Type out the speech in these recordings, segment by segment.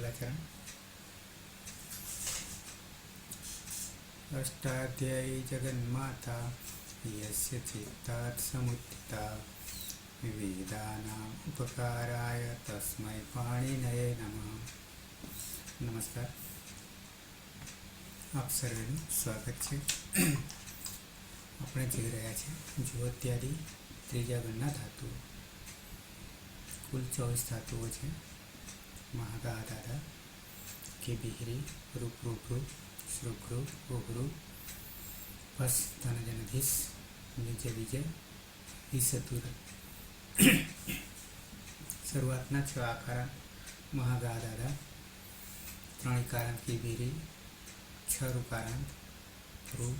मंगलाचरण। अष्टाध्यायी जगन्माता यस्य चित्तात् समुत्थिता वेदानाम् उपकाराय तस्मै पाणिनये नमः। नमस्कार, आप सर्वेનું સ્વાગત છે। આપણે જોઈ રહ્યા છીએ જ્યોત્યાદિ ત્રીજા ગણના ધાતુઓ। કુલ 24 ધાતુઓ છે। મહાગા દાદા કે બિહરી રૂપ રૂભૃ શ્રુભૃ ઉભૃ ભસ ધનજન ભીસ નિજ વિજય હિસતુર। શરૂઆતના 6 આકારા મહાગા દાદા, 3 ઇકારાંત કે બિહરી, 6 રુકારાંત રૂ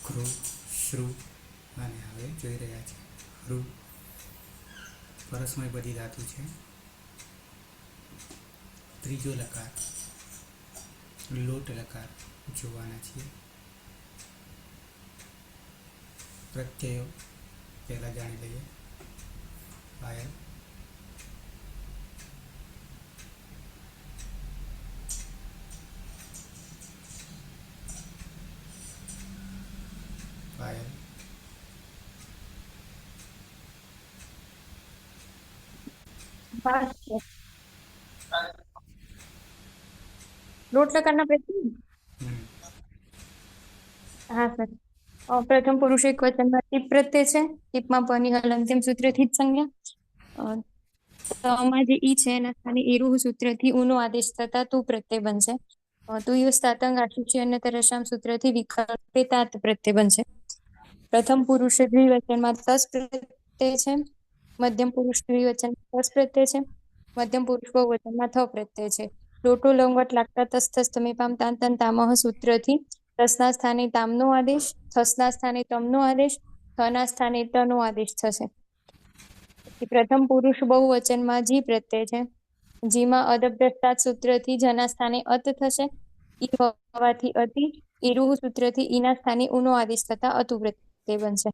ક્રુ શ્રુ અને હવે જોઈ રહ્યા છે રૂ। પરસ્મય બધી ધાતુ છે। ત્રીજો લકાર લોટ લકાર જોવાના છીએ। પ્રત્યયો પહેલા જાણી લઈએ। પાયલ, પાયલ, લોટ લકારના પ્રત્યય। હા સર, પ્રથમ પુરુષ એક વચનમાં ટીપ પ્રત્યય છે। ટીપમાં પની હલંત્યમ સૂત્રથી જ સંજ્ઞા। તમાં જે ઈ છે એના સ્થાને એરુહ સૂત્રથી ઉનો આદેશ થતા તું પ્રત્યય બનશે। તુયુસ તાતંગ આશુષ્ય અને તરસામ સૂત્રથી વિકલ્પે તાત પ્રત્યય બનશે। પ્રથમ પુરુષ દ્વિવચનમાં તસ પ્રત્યય છે। મધ્યમ પુરુષ દ્વિવચનમાં તસ પ્રત્યય છે। મધ્યમ પુરુષ બહુવચનમાં થ પ્રત્યય છે। લોટો લંગવટ લાગતા તસ થસ તમે પામ તાન તન તામહ સૂત્રથી તસના સ્થાને તામનો આદેશ, થસના સ્થાને તમનો આદેશ, થના સ્થાને તનો આદેશ થશે। પ્રથમ પુરુષ બહુવચનમાં જી પ્રત્યય છે। જીમાં અદભ્યસ્તાત સૂત્રથી જના સ્થાને અત થશે। ઈ હોવાથી અતિ, ઈરુહ સૂત્રથી ઈના સ્થાને ઉનો આદેશ થતા અતુ પ્રત્યય બનશે।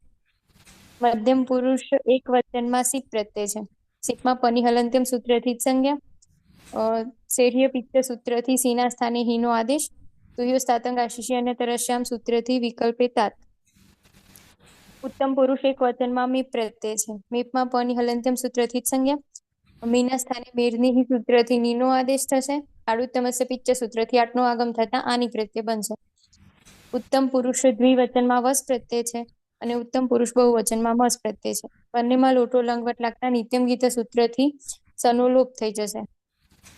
મધ્યમ પુરુષ એક વચનમાં સીપ પ્રત્યય છે। સીપમાં પની હલંત્યમ સૂત્રથી જ સંજ્ઞા। શેર્ય પિત્ત સૂત્રથી સીના સ્થાને હીનો આદેશ। તુયુસ તાતંગ આશિષી અને તરસ્યામ સૂત્રથી વિકલ્પે તાત। ઉત્તમ પુરુષ એક વચનમાં મીપ પ્રત્યય છે। મીપમાં પની હલંત્યમ સૂત્રથી જ સંજ્ઞા। મીના સ્થાને મેરની સૂત્રથી નીનો આદેશ થશે। આડુત્તમસ્ય પિચ્ચ સૂત્રથી આટનો આગમ થતા આની પ્રત્યય બનશે। ઉત્તમ પુરુષ દ્વિવચનમાં વસ પ્રત્યય છે અને ઉત્તમ પુરુષ બહુવચનમાં મસ પ્રત્યય છે। બંનેમાં લોટો લંગવટ લાગતા નિત્યમ ગીત સૂત્રથી સનો લોપ થઈ જશે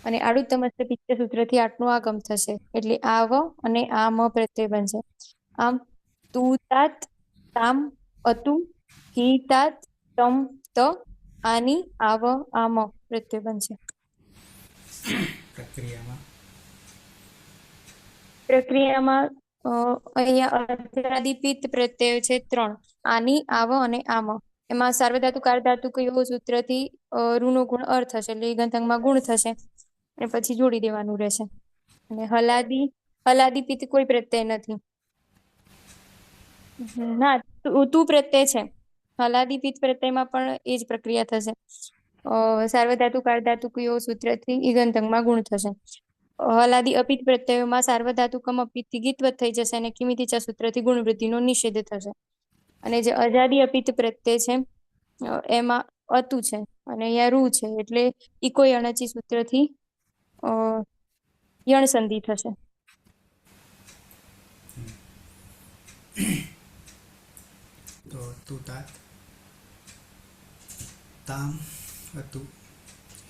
અને આડુત્તમસ્ય પિચ્ચ સૂત્રથી આટનો આગમ થશે, એટલે આ વ અને આ મ પ્રત્યય બનશે। આમ તું તાત, તામ, અતુ, કી તાત, તમ, ત, આની, આવ, આમ પ્રત્યય બનશે। પ્રક્રિયામાં અહીંયા અર્ધરાદિપિત પ્રત્યય છે 3, આની, આવ અને આમ। એમાં સાર્વધાતુક અર્ધધાતુક એવો સૂત્રથી રૂનો ગુણ અર્થ થશે, એટલે ગંધંગમાં ગુણ થશે અને પછી જોડી દેવાનું રહેશે। અને હલાદિપિત કોઈ પ્રત્યય નથી। ના, તું પ્રત્યય છે। હલાદિપિત પ્રત્યયમાં પણ એ જ પ્રક્રિયા થશે। સાર્વધાતુક અર્ધધાતુક એવો સૂત્રથી ઈગંતંગમાં ગુણ થશે। હલાદી અપિત પ્રત્યયોમાં સાર્વધાતુકમ અપિતથી ગીતવત થઈ જશે અને કિમિતિચા સૂત્રથી ગુણવૃદ્ધિનો નિષેધ થશે। અને જે અજાદી અપિત પ્રત્યય છે એમાં અતુ છે અને અહીંયા રૂ છે, એટલે ઇકો અણચી સૂત્રથી યણ સંધિ થશે। તો તું તાત, તામ, અતુ,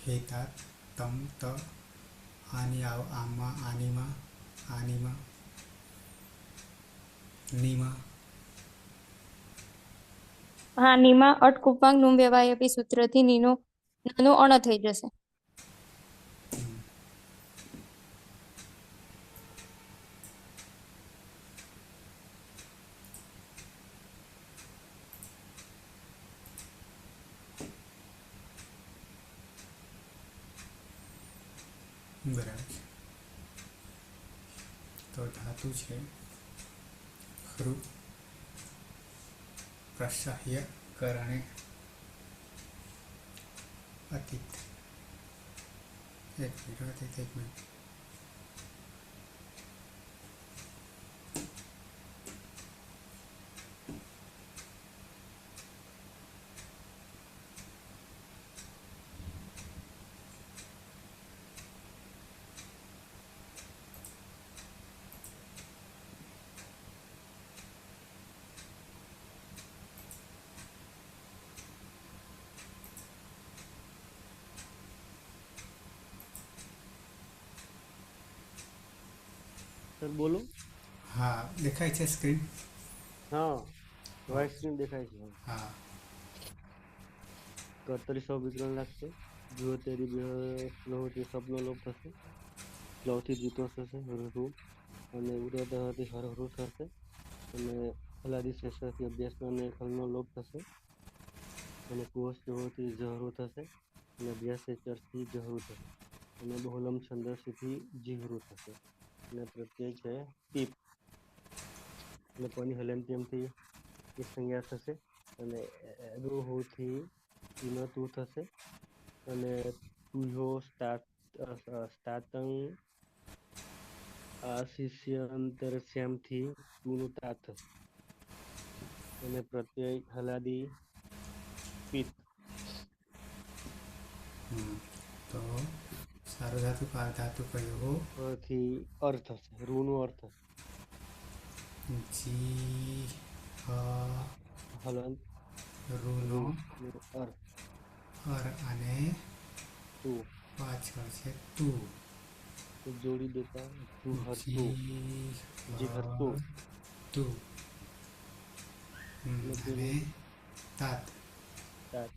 હે તાત, તમ, ત, આની, આવ, આમમાં, આનીમાં, આનીમાં, નીમાં। હા, નીમાં અટ કુપાંગ નુમ વ્યવાયપી સૂત્રથી નીનો નાનો અણ થઈ જશે। બરાબર છે। તો ધાતુ છે હૃ, પ્રસહ્ય કરણે અતીત। એક મિનિટ એક મિનિટ. સર બોલો. હા, દેખાય છે સ્ક્રીન? હા, વ્હાઇટ સ્ક્રીન દેખાય છે. હા. કર્તરી વિકરણ લાગશે. જુઓ તેરી બે સ્લોથી સપનો લોપ થશે. સ્લોથી જીતો થશે હરહરું અને ઉદયથી હરહરું થશે અને ફલાદી શેષથી અભ્યાસમાં અને ખલનો લોપ થશે અને કુવસ જહોથી જહરું થશે અને અભ્યાસ ચરથી જહરું થશે અને બહુલમ છંદસથી જીહરું થશે અને પ્રત્યય છે ટીપ અને કોની હલનત્યમથી એ સંજ્ઞા થશે અને રૂહોથી ઈનો તું થશે અને તુહ્યો સ્ટાતંગ આ શિષ્યંતર શ્યામથી તુનું તા થશે અને પ્રત્યય હલાદી પિત્ત. તો સારો ધાતુ પાર ધાતુ કયો? થી અર્થ હશે, રૂનો અર્થ હશે. જી હ હલંત રૂનો અર્થ અર અને તું પાછળ છે તું. તો જોડી દેતા જુહરતું જી જીહરતું તું અને અને પેલું તાત તાત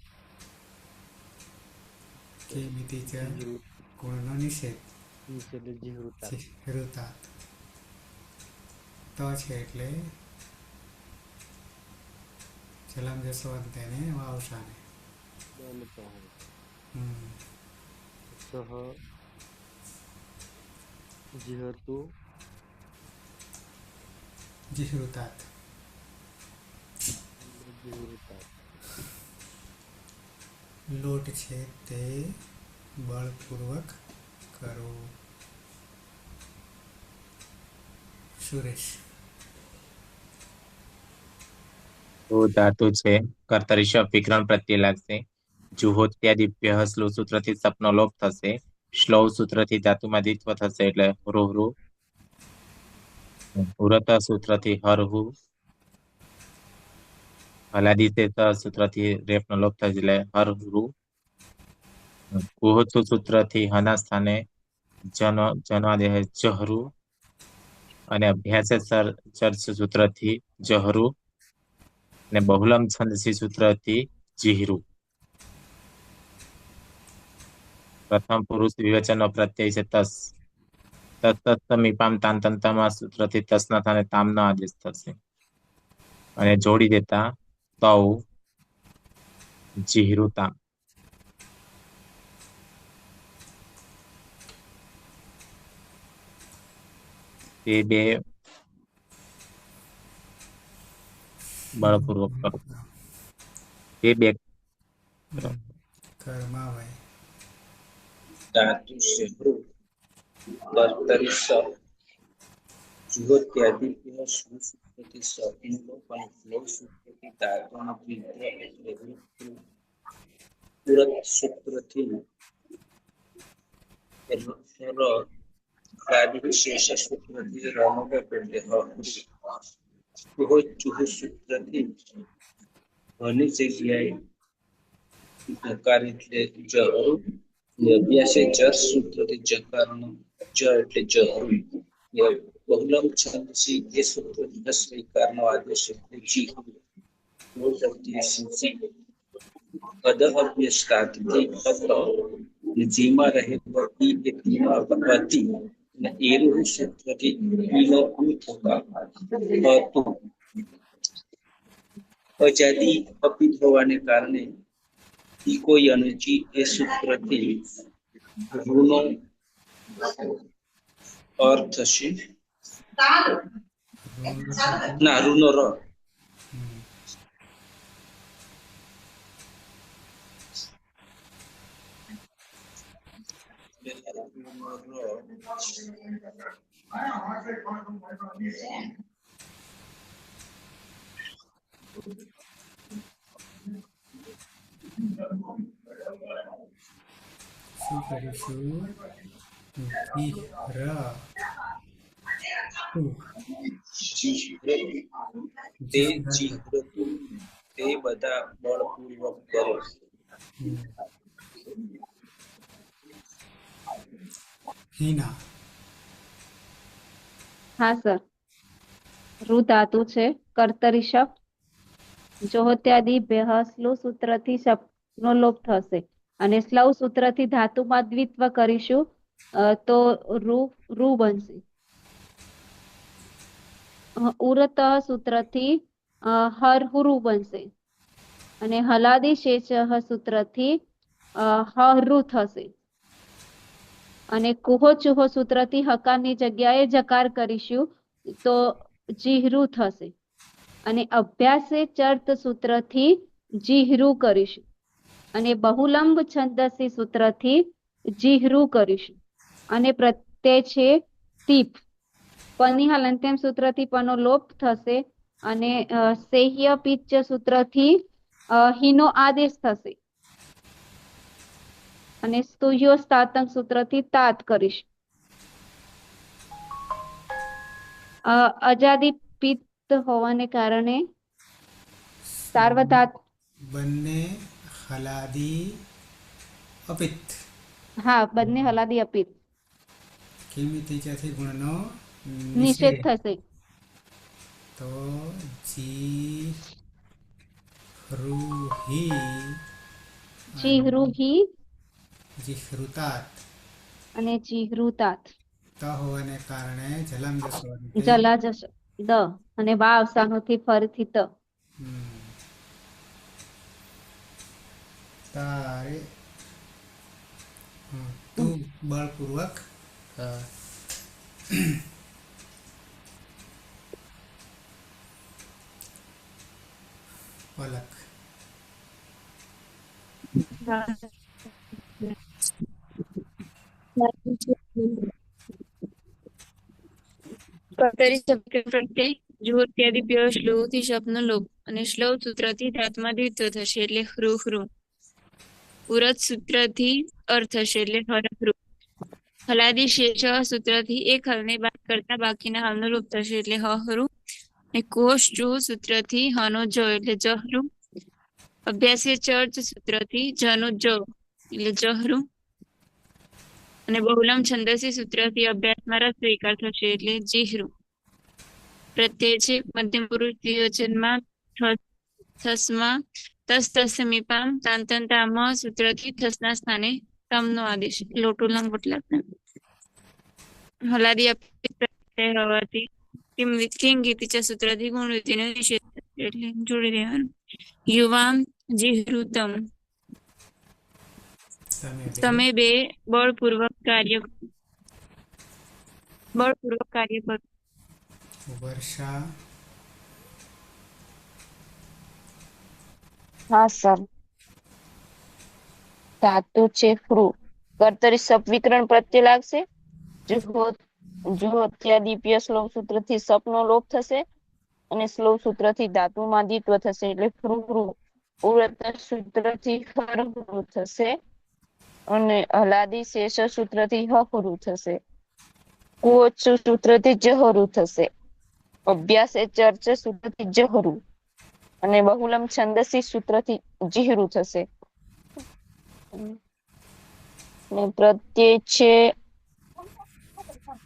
કેમિતિ ચ જીહરું ગુણનો નિષેધ નિષેધ જીહરું તાત રુતાત તો છે એટલે જલમ જસવંત તેને વાવશાને. અને તો હોય હમ સહ જીહરતું જીહૃતાત. જીહરું તાત લોટ છે તે બળપૂર્વક કરો. સુરેશ. તો ધાતુ છે કર્તરી વિકરણ પ્રત્યે લાગશે. જુહોત્યાદિપ્ય સ્લો સૂત્રથી સપનો લોપ થશે. શ્લોવ સૂત્રથી ધાતુમાં દ્વિત્વ થશે એટલે રૂહરુ. ઉરત સૂત્રથી હરહુ. હલાદિશેષ સૂત્રથી રેપનો લોપ થશે એટલે હરહુ. કુહોત્સુ સૂત્રથી હના સ્થાને જન્વાદેહ જહરુ અને અભ્યાસેસર ચર્ચ સૂત્રથી જહરુ અને બહુલમ છંદસી સૂત્રથી જીહરુ. પ્રથમ પુરુષ વિવેચનનો પ્રત્યય છે તસ. તત્તમીપામ તાંતંતામાં સૂત્રથી તસના સ્થાને તામનો આદેશ થશે અને જોડી દેતા તૌ જીહરુતામ. તે બે બળપૂર્વક કરો. તે બે કર્માવય ધાતુ શેહરુ કર્તરી સ જુહોત્યાદિપ્ય સુસૂત્રથી સ ઇનો પણ ફ્લોવ સૂત્રથી ધાતુનો દ્વિત્વ એટલે ઉરત સૂત્રથી શેષ સૂત્રથી રમગ એટલે ચુહ સૂત્રથી હની જગ્યાએ જકાર એટલે જહરુ અભ્યાસે જર સૂત્રથી જકારનો જ એટલે જહરુ બહુલમ છંદસી એ સૂત્રથી સ્વીકારનો આદેશ એટલે જીહરુ અદ અભ્યસ્તાથી જીમાં રહેલો ઈ એક હતી અને એરું સૂત્રથી ઈનો થતા હતું. અજાદી અપિત હોવાને કારણે કોઈ અનુચિ એ સૂત્રથી રૂનો અર્થ છે ના રૂનો ર શું કરીશું? જી ર ટુ તે જીવ્રતું તે બધા બળપૂર્વક કરે. હિના હા સર. ઋ ધાતુ છે કર્તરી શબ્દ. જોહોત્યાદિ ભ્યઃ સ્લુહ સૂત્રથી શબ્દનો લોપ થશે અને સ્લવ સૂત્રથી ધાતુમાં દ્વિત્વ કરીશું તો રૂ બનશે. ઉરત સૂત્રથી હરહુરુ બનશે અને હલાદી શેષ સૂત્રથી હરુ થશે અને કુહો ચુહો સૂત્રથી હકારની જગ્યાએ જકાર કરીશું તો જીહરુ થશે અને અભ્યાસે ચર્ત સૂત્રથી જીહરુ કરીશું અને બહુલંબ છંદસી સૂત્રથી જીહરુ કરીશું અને પ્રત્યય છે તીપ. પની હલંત્યમ સૂત્રથી પનો લોપ થશે અને સેહ્ય પિચ્ચ સૂત્રથી હિનો આદેશ થશે અને સ્તુહ્યોસ્તાતંક સૂત્રથી તાત કરીશું. અજાદી પિત્ત હોવાને કારણે સાર્વધાત બંને હલાદી અપિત્ત હા બંને હલાદી અપિત્ત કિમિતિચાથી ગુણનો નિષેધ થશે. તો જી હૃહી જીહૃહી જીહૃતાત અને જીહૃતાત. ત હોવાને કારણે જલમ જસો જલા જશ દ અને વા અવસાનોથી ફરીથી ત. તારે તું બળપૂર્વક પલક કર્તરી શબ્દ પ્રત્યય જોહોત્યાદિ ભ્યઃ શ્લોથી શબ્દનો લોપ અને શ્લવ સૂત્રથી ધાતુમાં દ્વિત્વ થશે એટલે હૃ હૃ. ઉરત સૂત્રથી અર્થ થશે એટલે હરહૃ. હલાદી શેષ સૂત્રથી એક હલને બાદ કરતા બાકીના હલનો લોપ થશે એટલે હહૃ. અને કોષ જો સૂત્રથી હનો જ એટલે જહૃ. અભ્યાસીય ચર્ચ સૂત્રથી જનો જ એટલે જહૃ. અને બહુલમ છંદસી સૂત્રથી અભ્યાસમાં રસ સ્વીકાર થશે એટલે જીહૃ. પ્રત્યય છે મધ્યમ પુરુષ દ્વિવચનમાં થસમાં તસ તસ્મીપામ તાંતંતામ સૂત્રથી થસના સ્થાને તમનો આદેશ લોટો લંગોટલા. હલાદી પ્રત્યય હોવાથી કિંગીતિચા સૂત્રથી ગુણવૃત્તિનો નિષેધ એટલે જોડી દેવાનું. યુવામ જીહૃતમ તમે બે બળપૂર્વક કાર્ય કરો. વર્ષા હા સર. ધાતુ છે ફ્રુ. કર્તરી સપવિકરણ પ્રત્યય લાગશે. જોહોત્યાદિ શ્લોક સૂત્રથી સપનો લોપ થશે અને શ્લોક સૂત્રથી ધાતુમાં દ્વિત્વ થશે એટલે ફ્રુ. ઉરત સૂત્રથી હરહૃ થશે અને હલાદી શેષ સૂત્રથી હહૃ થશે. કોચ સૂત્રથી જહરુ થશે. અભ્યાસ એ ચર્ચ સૂત્રથી જહરુ અને બહુલમ છંદસી સૂત્રથી જીહરુ થશે. ને પ્રત્યય છે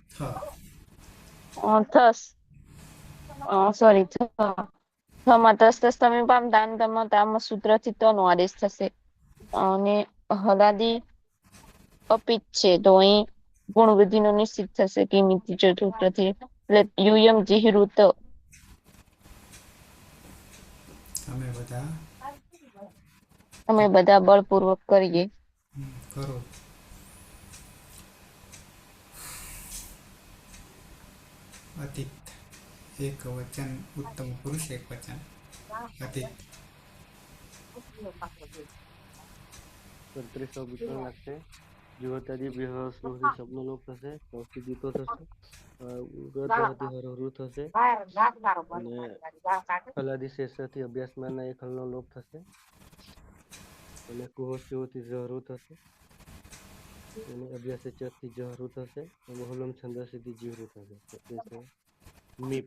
થ થસ સોરી થમાં તસ તસ તમે પામ તાન તામ સૂત્રથી તનો આદેશ થશે અને હલાદી અપિત છે તો અહીં ગુણ વૃદ્ધિ નો નિશ્ચિત થશે કિમિતિ સૂત્રથી એટલે યુયમ જીહૃત. અમે બધા બળપૂર્વક કરીએ. કરો. અતિત એક વચન ઉત્તમ પુરુષ એક વચન અતિત કર્તરી શબ્દ વિકરણ લાગશે. જુહોત્યાદિભ્યઃ શ્લોથી શબ્દનો લોપ થશે. સ્લૌથી દીતો થશે. ઉગતથી હરહરું થશે. અને હલાદી શેષથી અભ્યાસમાંના એક હલનો લોપ થશે. અને કુહોસ્યોથી ઝહરું થશે. અને અભ્યાસ ચથી જહરું થશે. અને બહુલમ છંદસથી જીવરું થશે. તો એ છે મીપ.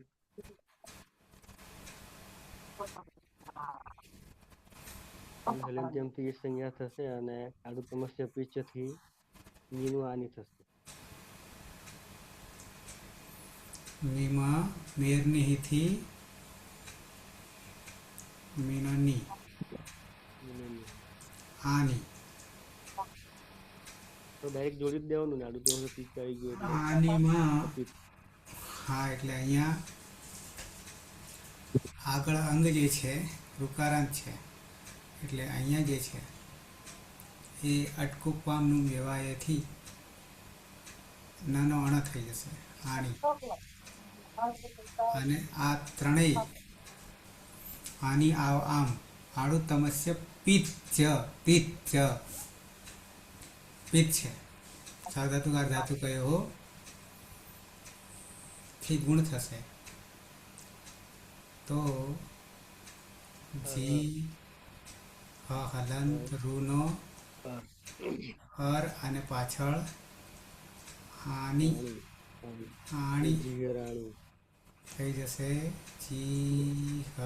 અને હલંત્યમથી એ સંજ્ઞા થશે. અને આડુતમસ્ય પીચથી નીનું આની થશે. મીમાં મેરની હીથી મીનની આની તો ડાયરેક્ટ જોડી જ દેવાનું ને. આડુતમસ્ય પીચ આવી ગયું એટલે આનીમાં અપિત. હા એટલે અહીંયા આગળ અંગ જે છે ઋકારાંત છે એટલે અહીંયા જે છે એ અટકુપામનું વ્યવાયથી નાનો અણ થઈ જશે આણી. અને આ ત્રણેય આની આમ આડું તમસ્ય પિત્ત પિત્ત પિત્ત છે. સાર્વધાતુકાર ધાતુ કયો થી ગુણ થશે તો જી હલંત રૂનો હર અને પાછળ આની આણી જીહરાણી થઈ જશે જી હ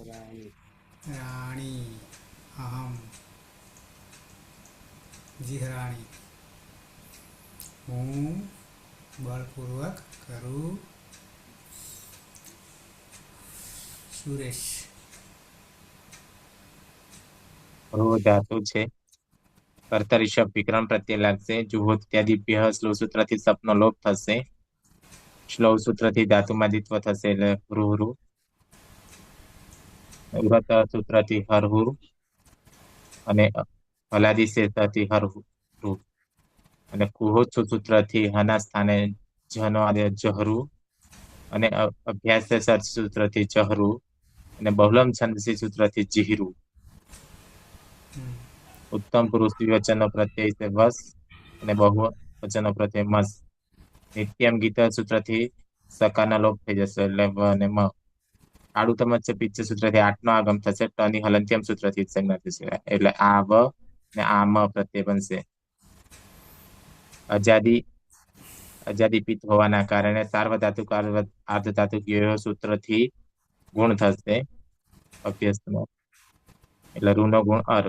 રાણી. રાણી અહમ જીહરાણી. હું બળપૂર્વક કરું સુરેશ. રો ધાતુ છે. કર્તા રિષભ વિક્રમ પ્રત્યે લાગશે. જુહોત્યાદિભ્યઃ શ્લોવ સૂત્રથી સપનો લોપ થશે. શ્લોવ સૂત્રથી ધાતુમાં દ્વિત્વ થશે એટલે રૂ. વ્રત સૂત્રથી હરહુર અને હલાદી શેષથી હરહુ. અને કુહોત્સુ સૂત્રથી હના સ્થાને જનો આદે જહરુ. અને અભ્યાસ સૂત્રથી જહરુ. અને બહુલમ છંદસી સૂત્રથી જીહરુ. ઉત્તમ પુરુષ દ્વિવચનનો પ્રત્યય છે વસ અને બહુવચનનો પ્રત્યય મસ. નિત્યમ ગીત સૂત્રથી સકારના લોપ થઈ જશે એટલે વ અને મ. આડુતમસ્ય પિચ્ચ સૂત્રથી આઠનો આગમ થશે. ટની હલંત્યમ સૂત્રથી સંજ્ઞા થશે એટલે આ વ ને આ મ પ્રત્યય બનશે. અજાદી પિત્ત હોવાના કારણે સાર્વધાતુક અર્ધધાતુક સૂત્રથી ગુણ થશે અભ્યાસમાં. એટલે રૂનો ગુણ અર.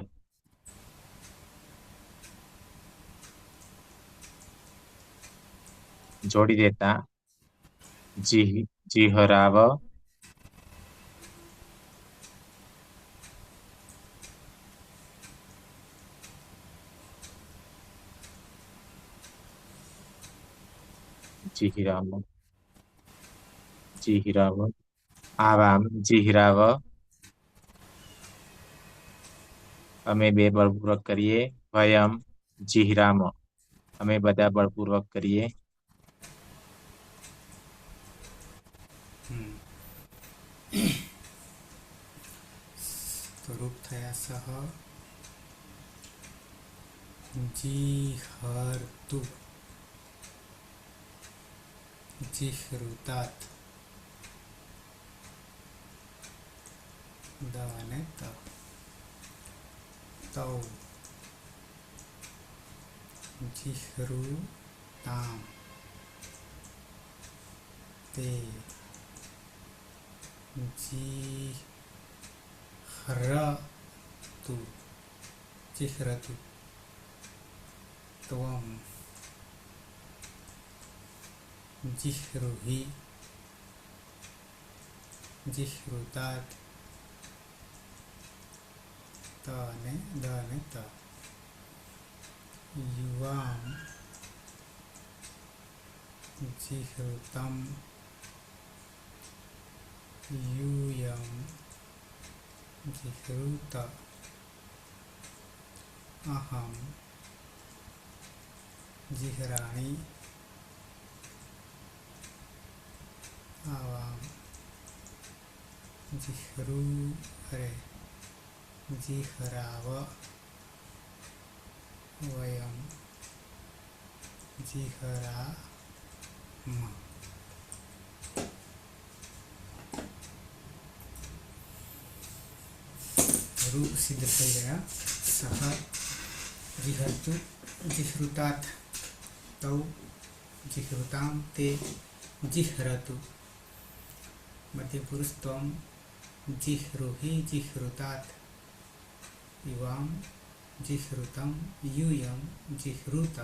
જોડી દેતા જીહરાવ જીહિરાવ આવામ જીહિરાવ. અમે બે બળપૂર્વક કરીએ. વયમ જીહરામ અમે બધા બળપૂર્વક કરીએ. તો રૂપ થયા સહ જીહરતુ જીહૃતાત દ અને ત તૌ જીહૃતામ તે જીહ્રતુ ત્વમ જીહ્રુહિ જીહૃતાત ત અને દ અને ત યુવામ જીહૃતમ યુયમ જીહૃત અહમ જીહરાણી આવામ જીહરુ અરે જીહરાવ વયમ જીહરામ. રૂ સિદ્ધ થઈ ગયા. સહ જીહર્તુ જીહૃતાત તૌ જીહૃતામ તે જીહરતુ. મધ્ય પુરુષ ત્વમ જીહૃહિ જીહૃતાત યુવામ જીહૃતમ યુયમ જીહૃત.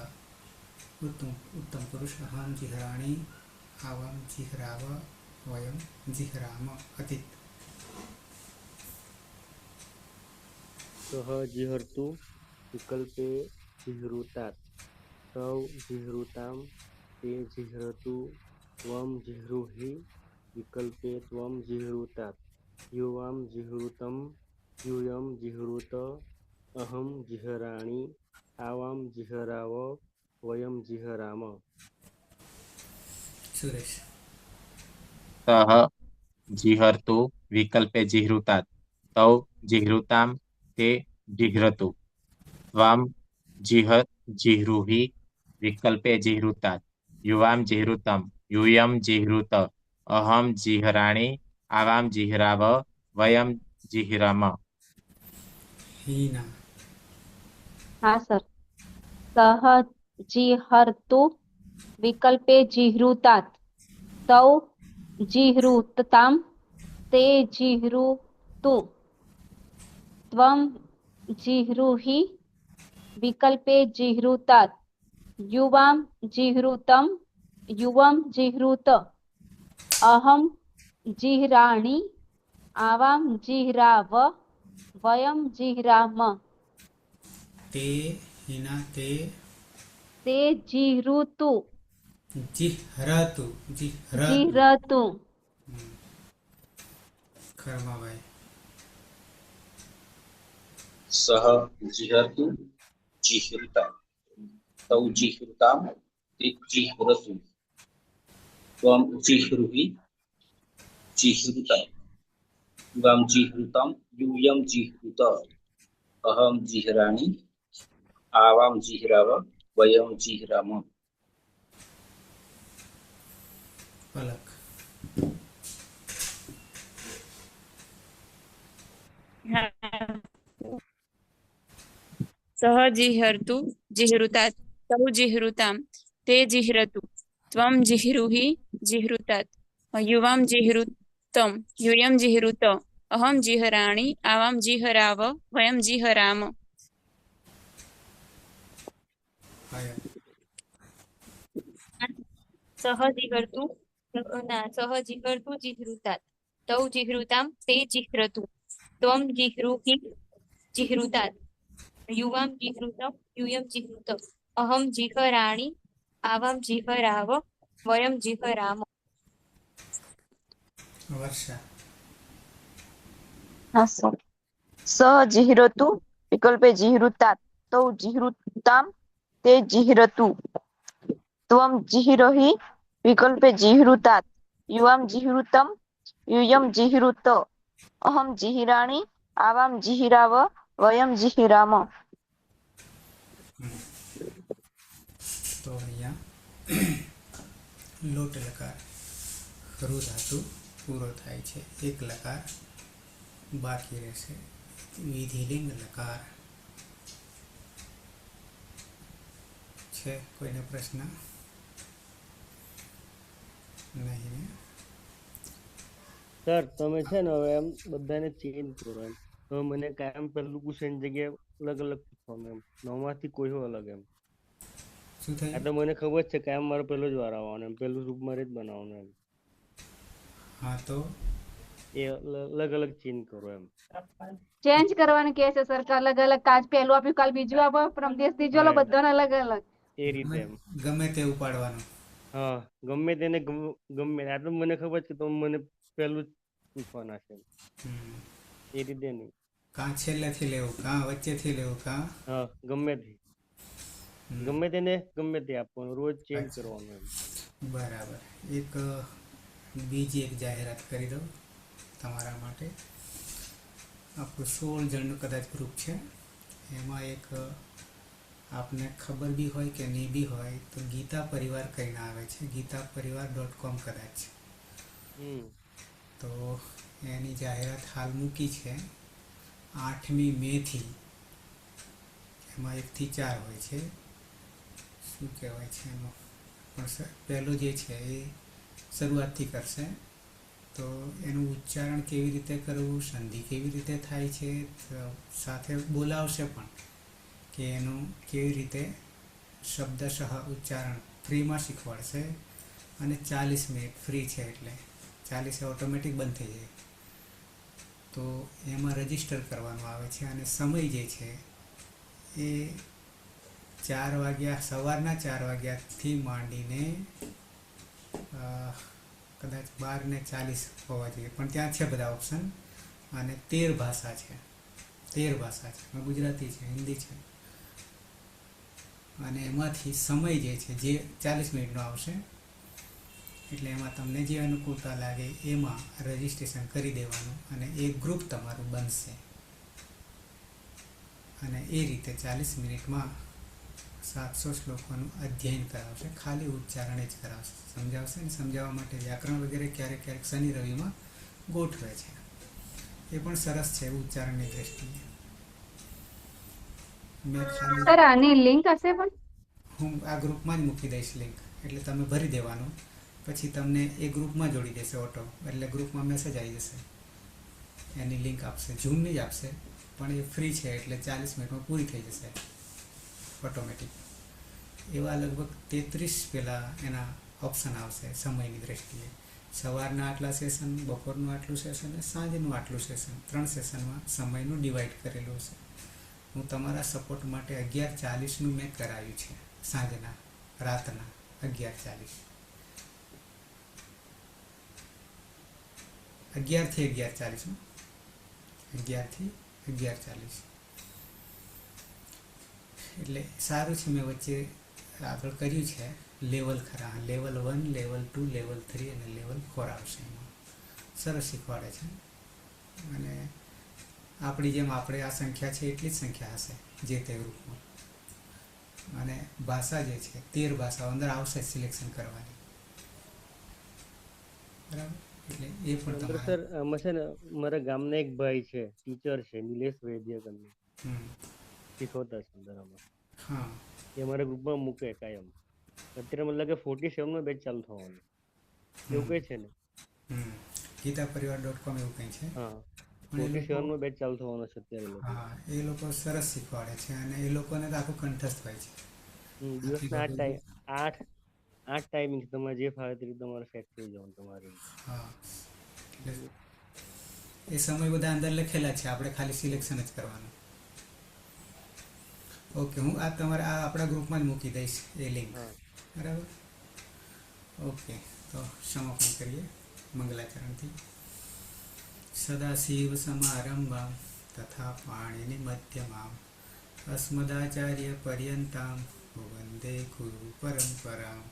ઉત્તમ પુરુષ અહમ જીહરાણી આવામ જીહરાવ વયમ જીહરામ. અતિત સહ જીહર્તુ વિકલ્પે જીહૃતાत् તૌ જીહૃતામ તે જીહરતુ ત્વમ જીહૃહિ વિકલ્પે ત્વમ જીહૃતાत् યુવામ જીહૃતમ યુયમ જીહૃત અહમ જીહરાણી આવામ જીહરાવ વયમ જીહરામ. સુરેશ. સહ જીહર્તુ વિકલ્પે જીહૃતાत् તૌ જીહૃતામ તે જીહ્રતુ ત્વમ જીહૃહિ વિકલ્પે જીહૃતાत् યુવામ જીહૃતમ યુયમ જીહૃત અહમ જીહરાણી આવામ જીહરાવ વયમ જીહરામ. હીના. હા સર. સહ જીહર્તુ વિકલ્પે જીહૃતાत् તૌ જીહૃતતામ તે જીહૃતુ ત્વમ જીહૃહિ વિકલ્પે જીહૃતાत् યુવામ જીહૃતમ યુવમ જીહૃત અહમ જીહરાણી આવામ જીહરાવ વયમ જીહરામ. તે હીના તે તે જીહૃતુ જીહરતુ. જીહરતુ. જીહરતુ. કર્મભાઈ. સહ જીહર્તુ જીહૃતા તૌ જીહૃતામ તે જીહરતુ ત્વમ જીહૃહિ જીહૃતા યુવામ જીહૃતમ યુયમ જીહૃત અહમ જીહરાણી આવામ જીહરાવ વયમ જીહરામ. પલક. સહ જીહર્તુ જીહૃતાत् તૌ જીહૃતામ તે જીહ્રતુ ત્વમ જીહૃહિ જીહૃતાत् યુવામ જીહૃતમ યુયમ જીહૃત અહમ જીહરાણી આવામ જીહરાવ વયમ જીહરામ. આયન. સહ જીહર્તુ સહ જીહર્તુ જીહૃતાत् તૌ જીહૃતામ તે જીહ્રતુ ત્વમ જીહૃહિ જીહૃતાत् યુવામ જીહૃતમ યુયમ જીહૃત અહમ જીહરાણી આવામ જીહરાવ વયમ જીહરામ. વર્ષા. હા સર. સહ જીહરતુ વિકલ્પે જીહૃતાत् તૌ જીહૃતામ તે જીહરતુ ત્વમ જીહરહિ વિકલ્પે જીહૃતાत् યુવામ જીહૃતમ યુયમ જીહૃત અહમ જીહરાણી આવામ જીહરાવ વયમ જીહરામ. તો અહીંયા લોટ લકાર હરુ ધાતુ પૂરો થાય છે. એક લકાર બાકી રહેશે. વિધિલિંગ લકાર છે. કોઈને પ્રશ્ન નહીં ને? સર તમે છે ને હવે એમ બધાને ચેન્જ કરો એમ. હવે મને કાયમ પહેલું ક્વેશ્ચન જગ્યાએ અલગ અલગ પૂછવાનું એમ. નવમાંથી કોઈ હો અલગ એમ. શું આ થયું? તો મને ખબર છે કાયમ મારો પહેલો જ વાર આવવાનો એમ. પહેલું રૂપ મારે જ બનાવવાનું એમ. હા તો એ અલગ અલગ ચેન્જ કરો એમ. ચેન્જ કરવાનું કે છે સર. અલગ અલગ કાચ પહેલું આપ્યું કાલ બીજું આપો પરમ દિવસ ત્રીજું હા આલો એમ. બધાને અલગ અલગ. એ રીતે એમ. ગમે તે ઉપાડવાનું. હા ગમે તેને ગમે આ તો મને ખબર છે તો મને પહેલું જ પૂછવાના છે હમ. એ રીતે નહીં. કાં છેલ્લેથી લેવું, કાં વચ્ચેથી લેવું, કાં હા ગમે તે હમ. ગમે તેને ગમે તે આપવાનું રોજ ચેન્જ અચ્છા. કરવાનું એમ. બરાબર. એક બીજી એક જાહેરાત કરી દઉં તમારા માટે. આપણું 16 જણનું કદાચ ગ્રુપ છે. એમાં એક આપને ખબર બી હોય કે નહીં બી હોય તો ગીતા પરિવાર કહીને આવે છે, ગીતાપરિવાર.com કદાચ. તો એની જાહેરાત હાલ મૂકી છે 8મી મેથી. એમાં 1 થી 4 હોય છે. શું કહેવાય છે એમાં, પણ પહેલું જે છે એ શરૂઆતથી કરશે. તો એનું ઉચ્ચારણ કેવી રીતે કરવું, સંધિ કેવી રીતે થાય છે, સાથે બોલાવશે પણ કે એનું કેવી રીતે શબ્દશઃ ઉચ્ચારણ ફ્રીમાં શીખવાડશે. અને 40 મિનિટ ફ્રી છે એટલે 40 ઓટોમેટિક બંધ થઈ જાય. તો એમાં રજીસ્ટર કરવાનું આવે છે અને સમય જે છે એ 4 વાગ્યા, સવારના 4 વાગ્યાથી માંડીને કદાચ 12:40 હોવા જોઈએ, પણ ત્યાં છે બધા ઓપ્શન. અને 13 ભાષા છે, 13 ભાષા છે. ગુજરાતી છે, હિન્દી છે. અને એમાંથી સમય જે છે જે 40 મિનિટનો આવશે. એટલે એમાં તમને જે અનુકૂળતા લાગે એમાં રજીસ્ટ્રેશન કરી દેવાનું અને એક ગ્રુપ તમારું બનશે. અને એ રીતે 40 મિનિટમાં 700 શ્લોકોનું અધ્યયન કરાવશે. ખાલી ઉચ્ચારણ જ કરાવશે, સમજાવશે. અને સમજાવવા માટે વ્યાકરણ વગેરે ક્યારેક ક્યારેક શનિ રવિમાં ગોઠવે છે. એ પણ સરસ છે ઉચ્ચારણની દ્રષ્ટિએ. મેં ખાલી સર આની લિંક હશે પણ? હું આ ગ્રુપમાં જ મૂકી દઈશ લિંક. એટલે તમે ભરી દેવાનું, પછી તમને એ ગ્રુપમાં જોડી દેશે ઓટો. એટલે ગ્રુપમાં મેસેજ આવી જશે, એની લિંક આપશે. ઝૂમની જ આપશે, પણ એ ફ્રી છે એટલે 40 મિનિટમાં પૂરી થઈ જશે ઓટોમેટિક. એવા લગભગ 33 પેલા એના ઓપ્શન આવશે સમયની દ્રષ્ટિએ. સવારના આટલા સેશન, બપોરનું આટલું સેશન અને સાંજનું આટલું સેશન. 3 સેશનમાં સમયનું ડિવાઈડ કરેલું હશે. હું તમારા સપોર્ટ માટે 11:40નું મેં કરાવ્યું છે, સાંજના, રાતના 11:40. 11 થી 11:40. 11 થી 11:40. એટલે સારું છે. મેં વચ્ચે આગળ કર્યું છે લેવલ ખરા, લેવલ 1, લેવલ 2, લેવલ 3 અને લેવલ 4 આવશે. એમાં સરસ શીખવાડે છે. અને આપણી જેમ આપણે આ સંખ્યા છે એટલી જ સંખ્યા હશે જે તે ગ્રુપમાં. અને ભાષા જે છે 13 ભાષાઓ અંદર આવશે સિલેક્શન કરવાની. બરાબર? એટલે એ પણ તમારે. સર આમાં છે ને મારા ગામના એક ભાઈ છે, ટીચર છે, નિલેશ વૈદ્ય કરીને શીખવતા છે અંદર આમાં. હા, એ અમારા ગ્રુપમાં મૂકે કાયમ. અત્યારે મને લાગે 47 બેચ ચાલુ થવાનું એવું કઈ છે ને? ગીતાપરિવાર.com એવું કંઈ છે. હા, પણ એ 47 બેચ ચાલુ થવાનો છે અત્યારે લોકો. હા, એ લોકો સરસ શીખવાડે છે અને એ લોકોને તો આખું કંઠસ્થ હોય છે. દિવસના 8 ટાઈમિંગ, તમારે જે ફાવે તે રીતે તમારે સેટ થઈ જવાનું તમારે. હા, એટલે એ સમય બધા અંદર લખેલા છે, આપણે ખાલી સિલેક્શન જ કરવાનું. ઓકે, હું આ તમારા આ આપણા ગ્રુપમાં જ મૂકી દઈશ એ લિંક. બરાબર? ઓકે, તો સમાપન કરીએ મંગલાચરણથી. સદાશિવ સમારંભામ તથા પાણીની મધ્યમામ અસ્મદાચાર્ય પર્યંતામ વંદે ગુરુ પરંપરામ,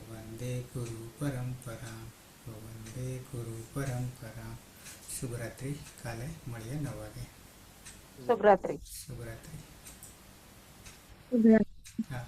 વંદે ગુરુ પરંપરામ, વંદે ગુરુ પરંપરામ. શુભરાત્રિ. કાલે મળીએ 9 વાગે. શુભરાત્રી. શુભરાત્રિ. ગુજરાત. હા.